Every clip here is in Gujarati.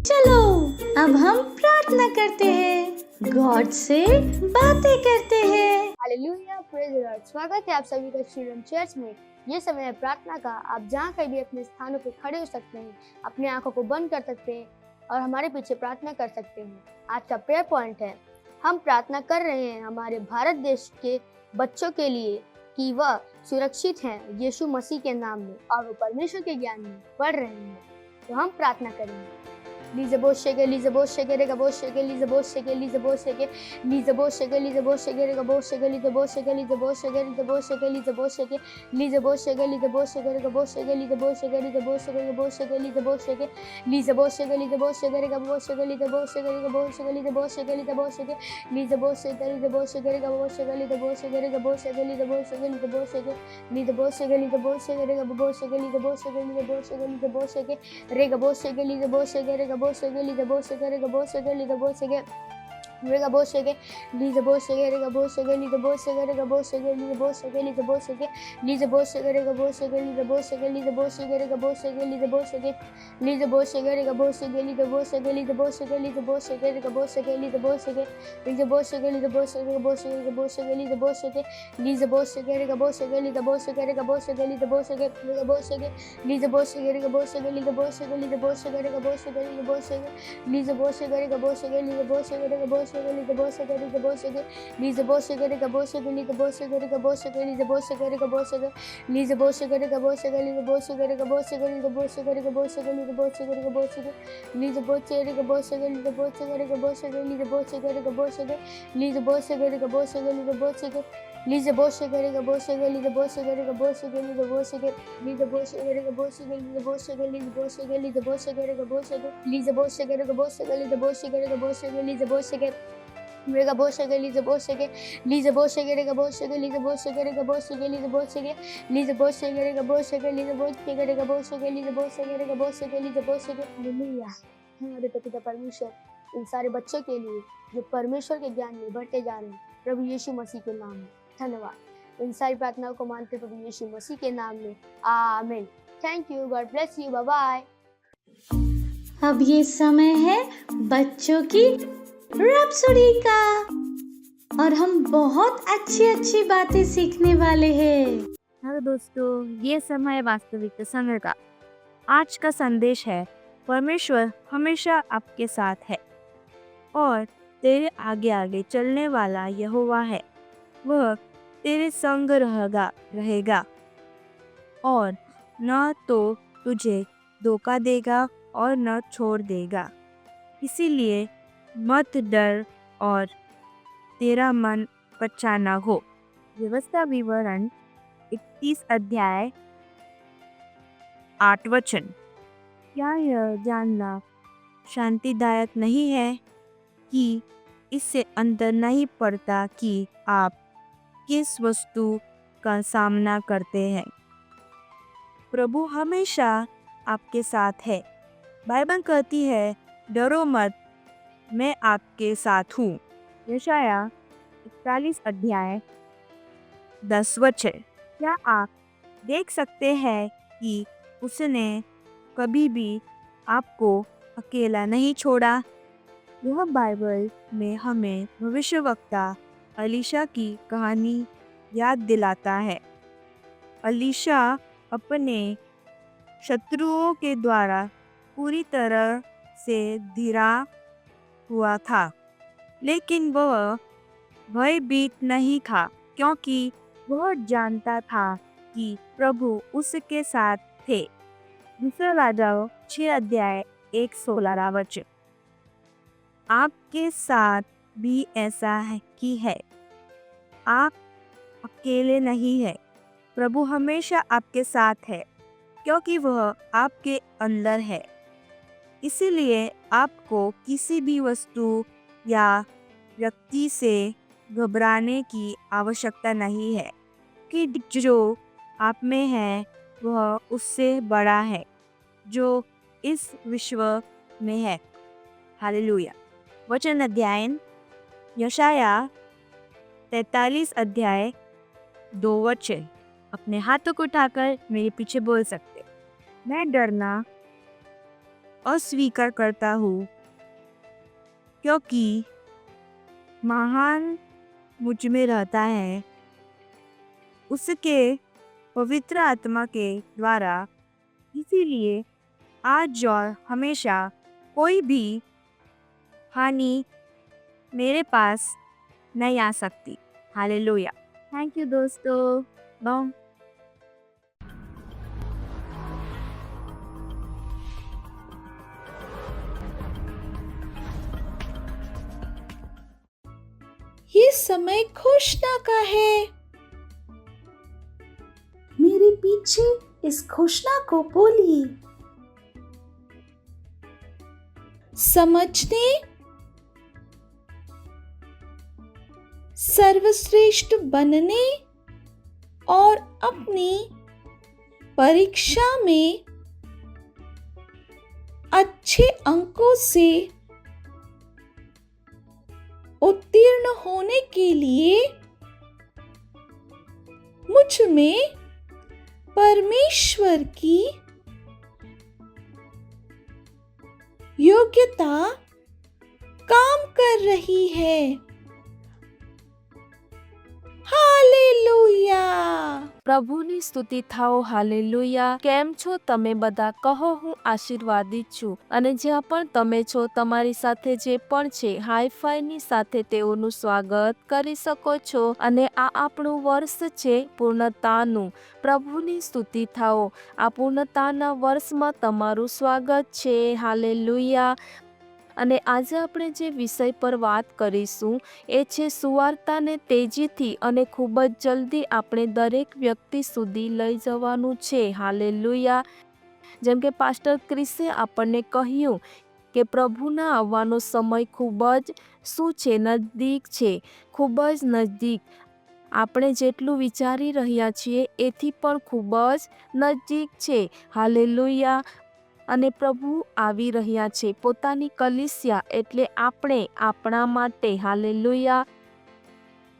चलो अब हम प्रार्थना करते हैं, गॉड से बातें करते हैं। Hallelujah, praise the Lord. स्वागत है आप सभी का चिल्ड्रन चर्च में। ये समय है प्रार्थना का। आप जहाँ कहीं भी अपने स्थानों पर खड़े हो सकते हैं, अपनी आंखों को बंद कर सकते हैं और हमारे पीछे प्रार्थना कर सकते हैं। आज का प्रेयर पॉइंट है, हम प्रार्थना कर रहे हैं हमारे भारत देश के बच्चों के लिए कि वह सुरक्षित हैं यीशु मसीह के नाम में और वो परमेश्वर के ज्ञान में बढ़ रहे हैं। तो हम प्रार्थना करेंगे। Lizabosege, Lizabosege, Regabosege, Lizabosege, Lizabosege, Lizabosege, Lizabosege, Regabosege, Lizabosege, Lizabosege, Lizabosege, Lizabosege, Lizabosege, Lizabosege, Regabosege, Lizabosege, Lizabosege, Regabosege, Lizabosege, Lizabosege, Lizabosege, Regabosege, Lizabosege, Regabosege, Lizabosege, Lizabosege, Lizabosege, Lizabosege, Regabosege, Lizabosege, Regabosege, Lizabosege, Lizabosege, Lizabosege, Lizabosege, Regabosege, Lizabosege, Lizabosege, Lizabosege, Regabosege, Lizabosege, Regabosege, Lizabosege, Regabosege, Lizabosege, Regabosege, Lizabosege, Regabosege, Lizabosege, Regabosege, Lizabosege, Lizabosege, Lizabosege, Regabosege, Lizabosege, Lizabosege, Regabosege, Lizabosege, Lizabosege, Regabosege, Lizabosege, Lizabosege, Lizabosege, Regabosege, Lizabosege, Lizabosege, Lizabosege, Regabosege, Lizabosege, Lizabosege, Regabosege, Lizabosege, Regabosege, Lizabosege, Regabosege, Lizabosege, Regabosege, Lizabosege, Lizabosege, Regabosege, Lizabosege, Lizabosege, Regabosege, Lizabosege, Regabosege, Lizabosege, Lizabosege, Lizabosege, Regabosege, Lizabosege, Regabosege, Lizabosege, Regabosege, Lizabosege, Regabosege, Lizabosege, Regabosege, Lizabosege, Regabosege, Lizabosege, Regabosege, Lizabosege, Regabosege, Lizabosege, Regabosege, Lizabosege, Regabosege, Lizabosege, Regabosege, Lizabosege, Lizabosege, Regabosege, Lizabosege, Regabosege, Lizabosege, Lizabosege, Regabosege, Lizabosege, Lizabosege, Lizabosege, Regabosege, Lizabosege, Regabosege, Lizabosege, Regabosege, Lizabosege, Regabosege, Lizabosege, Lizabosege, Regabosege, Lizabosege, Regabosege, Lizabosege, Lizabosege, Regabosege, Lizabosege, Regabosege, Lizabosege, Regabosege, Lizabosege, hallelujah. हमारे पिता परमेश्वर इन सारे बच्चों के लिए जो परमेश्वर के ज्ञान में बढ़ते जा रहे हैं, प्रभु यीशु मसीह के नाम में धन्यवाद। इन सारी प्रार्थनाओं को मानते प्रभु यीशु मसीह के नाम में आमीन। Thank you, God bless you, bye bye. अब ये समय है बच्चों की रैप्सोडी का और हम बहुत अच्छी बातें सीखने वाले हैं। हेलो दोस्तों, ये समय है वास्तविक समय का। आज का संदेश है, परमेश्वर हमेशा आपके साथ है और तेरे आगे आगे चलने वाला यहोवा है। वह तेरे संग रहेगा और न तो तुझे धोखा देगा और न छोड़ देगा। इसीलिए मत डर और तेरा मन कच्चा न हो। व्यवस्था विवरण 31 अध्याय 8 वचन। क्या यह जानना शांतिदायक नहीं है कि इससे अंतर नहीं पड़ता कि आप किस वस्तु का सामना करते हैं। प्रभु हमेशा आपके साथ है। बाइबल कहती है, डरो मत, मैं आपके साथ हूँ। यशाया 41 अध्याय 10 वचन। क्या आप देख सकते हैं कि उसने कभी भी आपको अकेला नहीं छोड़ा? यह बाइबल में हमें भविष्यवक्ता अलीशा की कहानी याद दिलाता है। अलीशा अपने शत्रुओं के द्वारा पूरी तरह से घिरा हुआ था, लेकिन वह भयभीत नहीं था क्योंकि वह जानता था कि प्रभु उसके साथ थे। दूसरा राजाओं 6 अध्याय 1:16 वचन। आपके साथ भी ऐसा है। आप अकेले नहीं हैं। प्रभु हमेशा आपके साथ है क्योंकि वह आपके अंदर है। इसीलिए आपको किसी भी वस्तु या व्यक्ति से घबराने की आवश्यकता नहीं है कि जो आप में है वह उससे बड़ा है जो इस विश्व में है। हालेलुया। वचन अध्ययन यशाया 43 अध्याय 2 वचन। अपने हाथों को उठाकर मेरे पीछे बोल सकते। मैं डरना अस्वीकार करता हूँ, क्योंकि महान मुझ में रहता है, उसके पवित्र आत्मा के द्वारा। इसीलिए आज और हमेशा कोई भी हानि मेरे पास नहीं आ सकती। हालेलुया। थैंक यू दोस्तों। बाय। ये समय घोषणा का है। मेरे पीछे इस घोषणा को बोलिए। समझने, सर्वश्रेष्ठ बनने और अपनी परीक्षा में अच्छे अंकों से उत्तीर्ण होने के लिए मुझ में परमेश्वर की योग्यता काम कर रही है। हालेलुया। પ્રભુની સ્તુતિ થાઓ. હાલેલુયા. કેમ છો તમે બધા? કહો હું આશીર્વાદિત છું. અને જ્યાં પણ તમે છો તમારી સાથે જે પણ છે હાઈફાઈની સાથે તેઓનું સ્વાગત કરી શકો છો. અને આ આપણું વર્ષ છે પૂર્ણતાનું. પ્રભુની સ્તુતિ થાઓ. આ પૂર્ણતાના વર્ષમાં તમારું સ્વાગત છે. હાલેલુયા. અને આજે આપણે જે વિષય પર વાત કરીશું એ છે સુવાર્તાને તેજીથી અને ખૂબ જ જલ્દી આપણે દરેક વ્યક્તિ સુધી લઈ જવાનું છે. હાલેલુયા. જેમ કે પાસ્ટર ક્રિસે આપણને કહ્યું કે પ્રભુના આવવાનો સમય ખૂબ જ શું છે? નજદીક છે. ખૂબ જ નજદીક. આપણે જેટલું વિચારી રહ્યા છીએ એથી પણ ખૂબ જ નજદીક છે. હાલેલુયા. અને પ્રભુ આવી રહ્યા છે પોતાની કલીસિયા એટલે આપણે આપણા માટે. હાલેલુયા.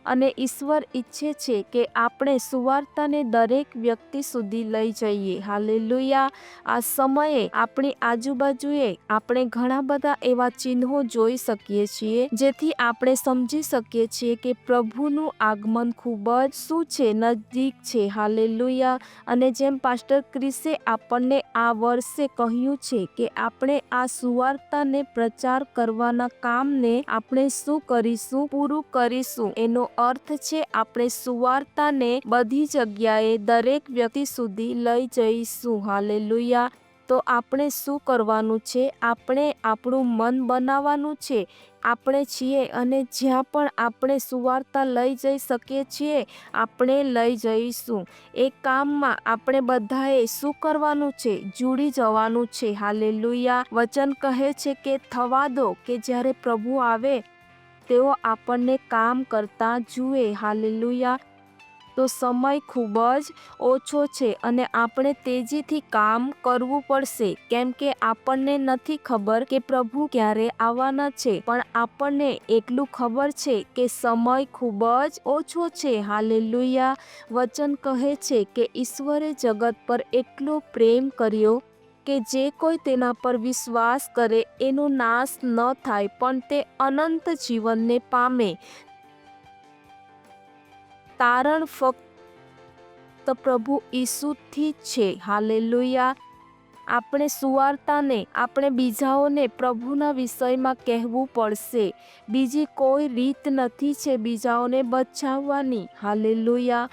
અને ઈશ્વર ઈચ્છે છે કે આપણે સુવાર્તાને દરેક વ્યક્તિ સુધી લઈ જઈએ. હાલેલુયા. આ સમયે આપણી આજુબાજુએ આપણે ઘણા બધા એવા ચિહ્નો જોઈ શકીએ છીએ જેથી આપણે સમજી શકીએ છીએ કે પ્રભુનું આગમન ખૂબ જ શું છે? નજદીક છે. હાલેલુયા. અને જેમ પાસ્ટર ક્રિસે આપણને આ વર્ષે કહ્યું છે કે આપણે આ સુવાર્તાને પ્રચાર કરવાના કામને આપણે શું કરીશું? પૂરું કરીશું. એનો અર્થ છે આપણે સુવાર્તાને બધી જગ્યાએ દરેક વ્યક્તિ સુધી લઈ જઈશું. હાલેલુયા. તો આપણે શું કરવાનું છે? આપણે આપણું મન બનાવવાનું છે. આપણે છીએ અને જ્યાં પણ આપણે સુવાર્તા લઈ જઈ શકીએ છીએ આપણે લઈ જઈશું. એ કામમાં આપણે બધાએ શું કરવાનું છે? જોડી જવાનું છે. હાલેલુયા. વચન કહે છે કે થવા દો કે જ્યારે પ્રભુ આવે તેઓ આપણને કામ કરતા જુએ. હાલેલુયા. તો સમય ખૂબ જ ઓછો છે અને આપણે તેજીથી કામ કરવું પડશે કેમ કે આપણને નથી ખબર કે પ્રભુ ક્યારે આવવાના છે, પણ આપણને એટલું ખબર છે કે સમય ખૂબ જ ઓછો છે. હાલેલુયા. વચન કહે છે કે ઈશ્વરે જગત પર એટલો પ્રેમ કર્યો કે જે કોઈ તેના પર વિશ્વાસ કરે એનો નાશ ન થાય પણ તે અનંત જીવનને પામે. તારણ ફક્ત પ્રભુ ઈસુથી જ છે. હાલેલુયા. આપણે સુવાર્તાને આપણે બીજાઓને પ્રભુના વિષયમાં કહેવું પડશે. બીજી કોઈ રીત નથી છે બીજાઓને બચાવવાની. હાલેલુયા.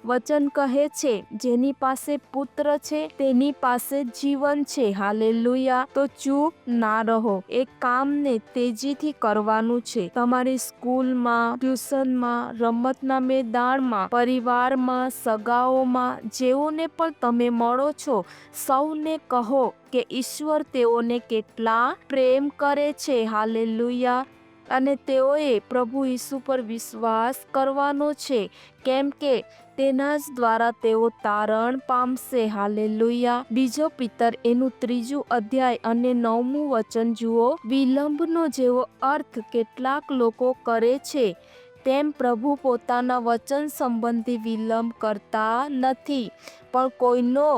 વચન કહે છે જેની પાસે પુત્ર છે તેની પાસે જીવન છે. હાલેલુયા. તો ચૂપ ના રહો. એક કામને તેજીથી કરવાનું છે. તમારી સ્કૂલમાં, ટ્યુશનમાં, રમતના મેદાનમાં, પરિવારમાં, સગાઓમાં, જેઓને પણ તમે મળો છો સૌને કહો કે ઈશ્વર તેઓને કેટલા પ્રેમ કરે છે. હાલેલુયા. અને તેઓએ પ્રભુ ઈસુ પર વિશ્વાસ કરવાનો છે કેમ કે તેના જ દ્વારા તેઓ તારણ પામશે. હાલેલુયા. બીજો પિતર એનું 3 અધ્યાય અને 9મું વચન જુઓ. વિલંબનો જેવો અર્થ કેટલાક લોકો કરે છે તેમ પ્રભુ પોતાના વચન સંબંધી વિલંબ કરતા નથી, પણ કોઈનો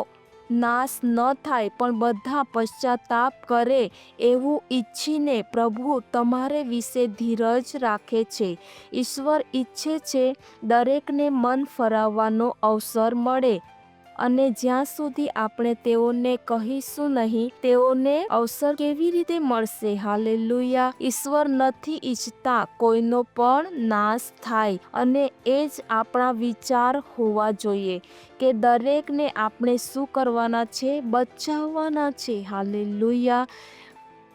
નાશ ન થાય પણ બધા પશ્ચાતાપ કરે એવું ઈચ્છીને પ્રભુ તમારે વિશે ધીરજ રાખે છે. ઈશ્વર ઈચ્છે છે દરેકને મન ફરાવવાનો અવસર મળે, અને જ્યાં સુધી આપણે તેઓને કહીશું નહીં, તેઓને અવસર કેવી રીતે મળશે? હાલેલુયા. ઈશ્વર નથી ઈચ્છતા કોઈનો પણ નાશ થાય, અને એ જ આપણા વિચાર હોવા જોઈએ કે દરેકને આપણે શું કરવાના છે? બચાવવાના છે. હાલેલુયા.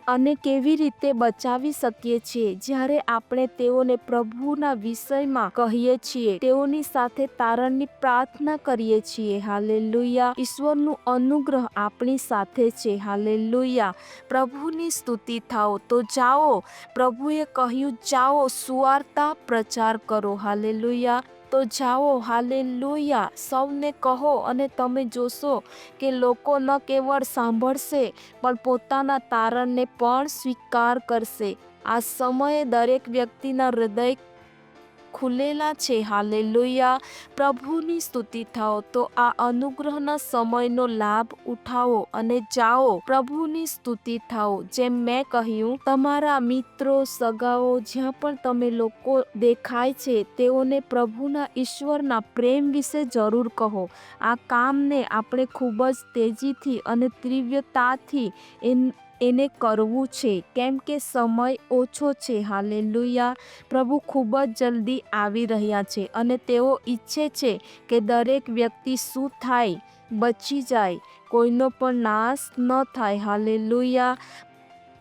અને કેવી રીતે બચાવી શકીએ છીએ? જ્યારે આપણે તેઓને પ્રભુના વિષયમાં કહીએ છીએ, તેઓની સાથે તારણની પ્રાર્થના કરીએ છીએ. હાલેલુયા. ઈશ્વરનું અનુગ્રહ આપણી સાથે છે. હાલેલુયા. પ્રભુની સ્તુતિ થાઓ. તો જાઓ, પ્રભુએ કહ્યું જાઓ, સુવાર્તા પ્રચાર કરો. હાલેલુયા. તો જાઓ. હાલેલુયા. સૌને કહો, અને તમે જોશો કે લોકો ન કેવળ સાંભળશે પણ પોતાના તારણને પણ સ્વીકાર કરશે. આ સમયે દરેક વ્યક્તિના હૃદય ખુલેલા છે. હાલેલુયા. પ્રભુની સ્તુતિ થાઓ. તો આ અનુગ્રહના સમયનો લાભ ઉઠાવો અને જાઓ. પ્રભુની સ્તુતિ થાઓ. જેમ મેં કહ્યું, તમારા મિત્રો, સગાઓ, જ્યાં પણ તમે લોકો દેખાય છે, તેઓને પ્રભુના ઈશ્વરના પ્રેમ વિશે જરૂર કહો. આ કામને આપણે ખૂબ જ તેજીથી અને તીવ્રતાથી એને કરવું છે, કેમ કે સમય ઓછો છે. હાલેલુયા. પ્રભુ ખૂબ જ જલ્દી આવી રહ્યા છે, અને તેઓ ઈચ્છે છે કે દરેક વ્યક્તિ શું થાય? બચી જાય, કોઈનો પણ નાશ ન થાય. હાલેલુયા.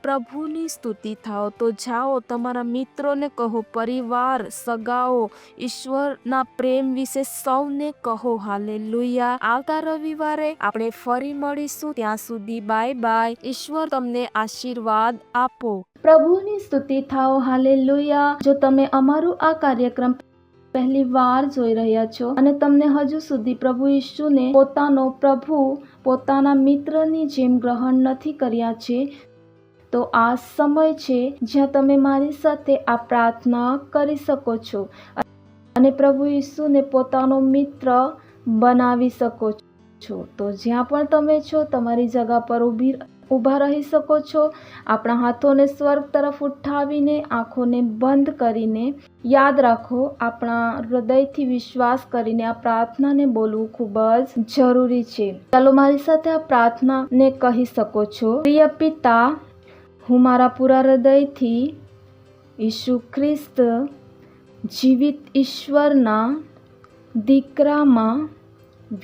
પ્રભુની સ્તુતિ થાઓ. તો જાઓ, તમારા મિત્રોને કહો, પરિવાર, સગાઓ, ઈશ્વરના પ્રેમ વિશે સૌને કહો. હાલેલુયા. આવતા રવિવારે આપણે ફરી મળીશું. ત્યાં સુધી બાય બાય. ઈશ્વર તમને આશીર્વાદ આપો. પ્રભુની સ્તુતિ થાઓ. હાલેલુયા. જો તમે અમારું આ કાર્યક્રમ પહેલી વાર જોઈ રહ્યા છો અને તમને હજુ સુધી પ્રભુ ઈસુને પોતાનો પ્રભુ, પોતાના મિત્રની જેમ ગ્રહણ નથી કર્યા છે, તો આ સમય છે જ્યાં તમે મારી સાથે આ પ્રાર્થના કરી શકો છો અને પ્રભુ ઈસુને પોતાનો મિત્ર બનાવી શકો છો. તો જ્યાં પણ તમે છો, તમારી જગા પર ઊભા રહી શકો છો. આપણા હાથોને સ્વર્ગ તરફ ઉઠાવીને, આંખોને બંધ કરીને યાદ રાખો, આપણા હૃદયથી વિશ્વાસ કરીને આ પ્રાર્થનાને બોલવું ખૂબ જ જરૂરી છે. ચાલો મારી સાથે આ પ્રાર્થનાને કહી શકો છો. પ્રિય પિતા, હું મારા પૂરા હૃદયથી ઈસુ ખ્રિસ્ત જીવિત ઈશ્વરના દીકરામાં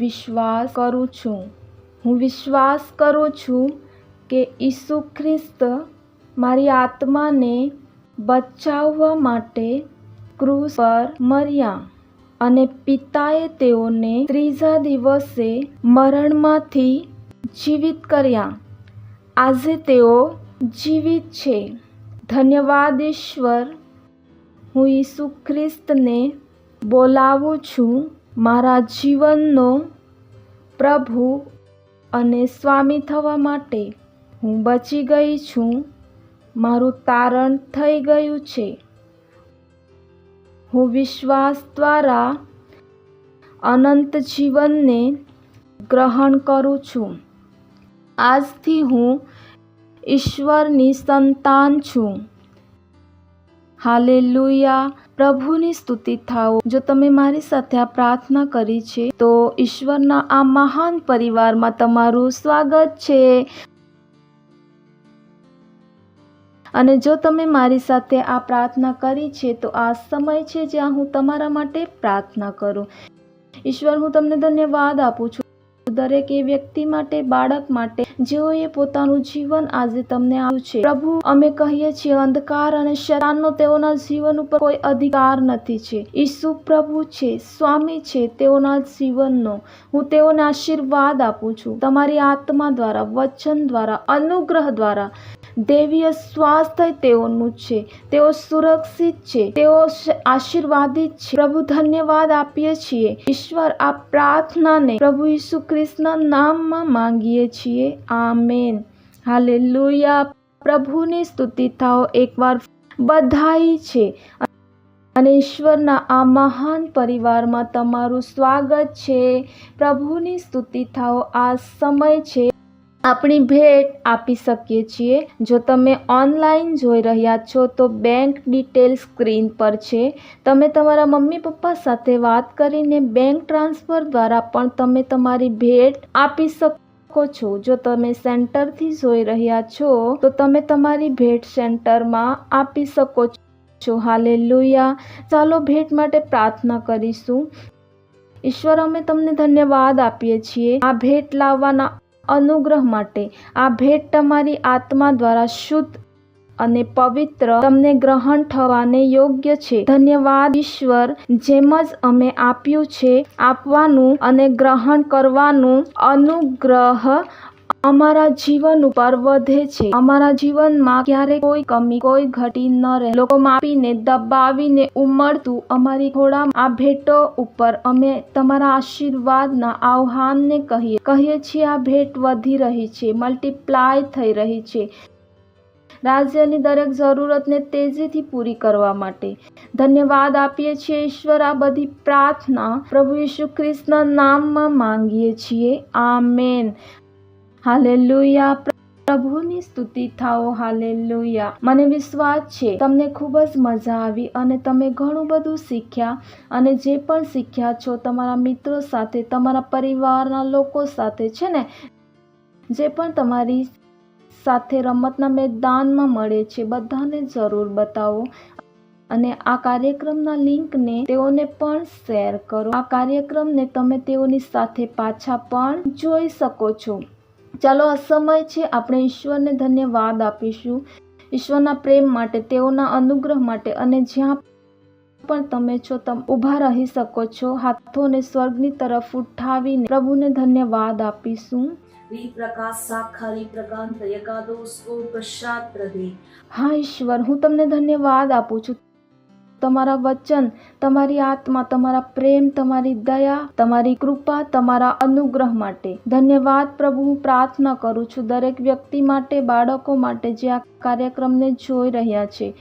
વિશ્વાસ કરું છું. હું વિશ્વાસ કરું છું કે ઈસુ ખ્રિસ્ત મારી આત્માને બચાવવા માટે ક્રૂસ પર મર્યા અને પિતાએ તેઓને ત્રીજા દિવસે મરણમાંથી જીવિત કર્યા. આજે તેઓ જીવિત છે. ધન્યવાદ ઈશ્વર. હું ઈસુ ખ્રિસ્તને બોલાવું છું મારા જીવનનો પ્રભુ અને સ્વામી થવા માટે. હું બચી ગઈ છું. મારું તારણ થઈ ગયું છે. હું વિશ્વાસ દ્વારા અનંત જીવનને ગ્રહણ કરું છું. આજથી હું ઈશ્વરની સંતાન છું. હાલેલુયા. પ્રભુની સ્તુતિ થાઓ. જો તમે મારી સાથે આ પ્રાર્થના કરી છે, તો ઈશ્વરના આ મહાન પરિવારમાં તમારું સ્વાગત છે. અને જો તમે મારી સાથે આ પ્રાર્થના કરી છે, તો આ સમય છે જ્યાં હું તમારા માટે પ્રાર્થના કરું. ઈશ્વર, હું તમને ધન્યવાદ આપું છું દરેક એ વ્યક્તિ માટે, બાળક માટે, જેઓએ પોતાનું જીવન આજે તમને આપ્યું છે. પ્રભુ, અમે કહીએ છીએ, અંધકાર અને શૈતાનનો તેઓના જીવન ઉપર કોઈ અધિકાર નથી છે. ઈસુ પ્રભુ છે, સ્વામી છે તેઓના જીવનનો. હું તેઓને આશીર્વાદ આપું છું. તમારી આત્મા દ્વારા, વચન દ્વારા, અનુગ્રહ દ્વારા દૈવીય સ્વાસ્થ્ય તેઓનું છે. તેઓ સુરક્ષિત છે. તેઓ આશીર્વાદિત છે. પ્રભુ, ધન્યવાદ આપીએ છીએ. ઈશ્વર, આ પ્રાર્થનાને પ્રભુ ઈસુ ખ્રિસ્તના નામમાં માંગીએ છીએ. આમેન. હાલેલુયા. પ્રભુની સ્તુતિ થાઓ. એકવાર બધાઈ છે અને ઈશ્વરના આ મહાન પરિવારમાં તમારું સ્વાગત છે. પ્રભુની સ્તુતિ થાઓ. આ સમય છે આપણી ભેટ આપી શકીએ છીએ. જો તમે ઓનલાઈન જોઈ રહ્યા છો તો બેંક ડિટેલ સ્ક્રીન પર છે. તમે તમારા મમ્મી પપ્પા સાથે વાત કરીને બેંક ટ્રાન્સફર દ્વારા પણ તમે તમારી ભેટ આપી શકો છો. જો તમે સેન્ટરથી જોઈ રહ્યા છો તો તમે તમારી ભેટ સેન્ટરમાં આપી શકો છો. હાલેલુયા. ચાલો ભેટ માટે પ્રાર્થના કરીશું. ઈશ્વર, અમે તમને ધન્યવાદ આપીએ છીએ આ ભેટ લાવવાના અનુગ્રહ માટે. આ ભેટ તમારી આત્મા દ્વારા શુદ્ધ અને પવિત્ર તમને ગ્રહણ થવાને યોગ્ય છે. ધન્યવાદ ઈશ્વર. જેમ જ અમે આપ્યું છે આપવાનું અને ગ્રહણ કરવાનું અનુગ્રહ અમારા જીવન ઉપર વધે છે. અમારા જીવનમાં ક્યારેય કોઈ કમી કોઈ ઘટી ન રહે. લોકો માપીને દબાવીને ઉમળતું અમારી ઘોડા આ ભેટો ઉપર અમે તમારા આશીર્વાદના આહ્વાનને કહીએ છીએ. આ ભેટ વધી રહી છે, મલ્ટીપ્લાય થઈ રહી છે રાજ્યની દરેક જરૂરતને તેજીથી પૂરી કરવા માટે. ધન્યવાદ આપીએ છીએ ઈશ્વર. આ બધી પ્રાર્થના પ્રભુ ઈસુ ખ્રિસ્તના નામમાં માંગીએ છીએ. આમેન. હાલેલુયા. પ્રભુની સ્તુતિ થાઓ. હાલેલુયા. મને વિશ્વાસ છે તમને ખૂબ જ મજા આવી અને તમે ઘણું બધું શીખ્યા. અને જે પણ શીખ્યા છો તમારા મિત્રો સાથે, તમારા પરિવારના લોકો સાથે છે ને, જે પણ તમારી સાથે રમતના મેદાનમાં મળે છે બધાને જરૂર બતાવો. અને આ કાર્યક્રમના લિંકને તેઓને પણ શેર કરો. આ કાર્યક્રમને તમે તેઓની સાથે પાછા પણ જોઈ શકો છો. ચાલો આ સમય છે આપણે ઈશ્વરને ધન્યવાદ આપીશું, ઈશ્વરના પ્રેમ માટે, તેઓના અનુગ્રહ માટે. અને જ્યાં પણ તમે છો તમે ઊભા રહી શકો છો. હાથોને સ્વર્ગની તરફ ઉઠાવીને પ્રભુને ધન્યવાદ આપીશું. હા ઈશ્વર, હું તમને ધન્યવાદ આપું છું તમારા વચન, તમારી આત્મા, તમારા પ્રેમ, તમારી દયા, તમારી કૃપા, તમારા અનુગ્રહ માટે. ધન્યવાદ પ્રભુ. હું પ્રાર્થના કરું છું દરેક વ્યક્તિ માટે, બાળકો માટે જે આ કાર્યક્રમને જોઈ રહ્યા છે.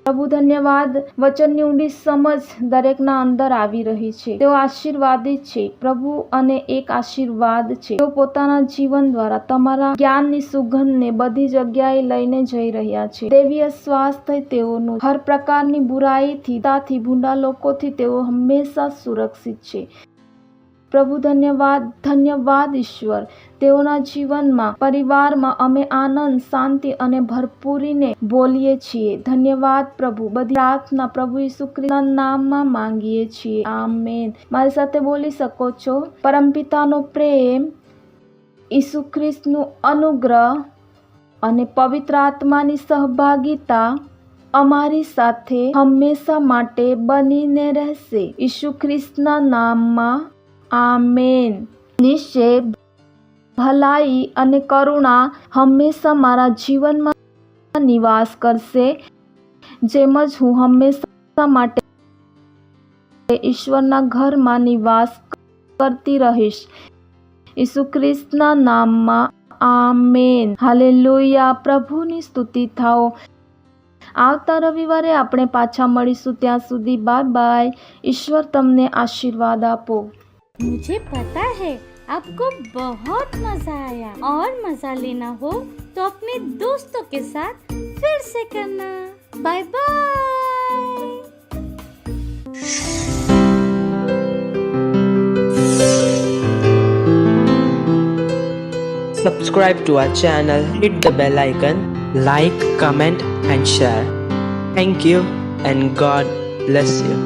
પ્રભુ ધન્યવાદ. વચનની ઊંડી સમજ દરેકના અંદર આવી રહી છે. તેઓ આશીર્વાદિત છે પ્રભુ, અને એક આશીર્વાદ છે તેઓ પોતાના જીવન દ્વારા તમારા જ્ઞાનની સુગંધને બધી જગ્યાએ લઈને જઈ રહ્યા છે. દૈવીય સ્વાસ્થ્ય તેઓનું હર પ્રકારની બુરાઈથી, ભૂંડા લોકોથી તેઓ હંમેશા સુરક્ષિત છે. પ્રભુ ધન્યવાદ. ધન્યવાદ ઈશ્વર. તેઓના જીવનમાં, પરિવારમાં અમે આનંદ, શાંતિ અને ભરપૂરીને બોલીએ છીએ. ધન્યવાદ પ્રભુ. બધી પ્રાર્થના પ્રભુ ઈસુ ખ્રિસ્તના નામમાં માંગીએ છીએ. આમેન. મારી સાથે બોલી શકો છો. પરમપિતાનો પ્રેમ, ઈસુ ખ્રિસ્તનું અનુગ્રહ અને પવિત્ર આત્માની સહભાગિતા અમારી સાથે હંમેશા માટે બનીને રહેશે. ઈસુ ખ્રિસ્તના નામમાં આમેન. નિશ્ચય ભલાઈ અને કરુણા હંમેશા મારા જીવનમાં નિવાસ કરશે. જેમ જ હું હંમેશા માટે ઈશ્વરના ઘરમાં નિવાસ કરતી રહીશ. ઈસુ ખ્રિસ્તના નામમાં આમેન. હાલેલુયા. પ્રભુની સ્તુતિ થાઓ. આવતા રવિવારે આપણે પાછા મળીશું. ત્યાં સુધી બાય બાય. ઈશ્વર તમને આશીર્વાદ આપો. मुझे पता है आपको बहुत मजा आया और मजा लेना हो तो अपने दोस्तों के साथ फिर से करना. Bye bye. Subscribe to our channel, hit the bell icon, like, comment and share. Thank you and God bless you.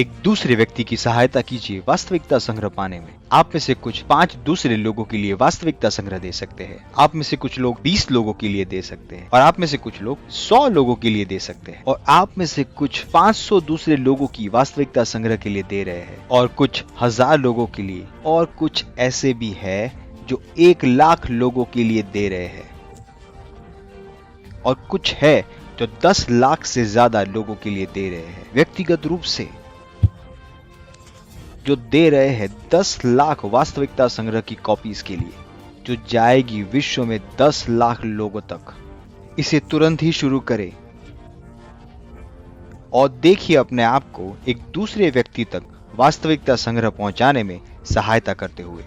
एक दूसरे व्यक्ति की सहायता कीजिए वास्तविकता संग्रह पाने में। आप में से कुछ 5 दूसरे लोगों के लिए वास्तविकता संग्रह दे सकते हैं। आप में से कुछ लोग 20 लोगों के लिए दे सकते हैं और आप में से कुछ लोग 100 लोगों के लिए दे सकते हैं और आप में से कुछ 500 दूसरे लोगों की वास्तविकता संग्रह के लिए दे रहे हैं और कुछ 1000 लोगों के लिए और कुछ ऐसे भी है जो 1 लाख लोगों के लिए दे रहे हैं और कुछ है जो 10 लाख से ज्यादा लोगों के लिए दे रहे हैं। व्यक्तिगत रूप से जो दे रहे हैं 10 लाख वास्तविकता संग्रह की कॉपीज के लिए, जो जाएगी विश्व में 10 लाख लोगों तक। इसे तुरंत ही शुरू करें और देखिए अपने आप को एक दूसरे व्यक्ति तक वास्तविकता संग्रह पहुंचाने में सहायता करते हुए।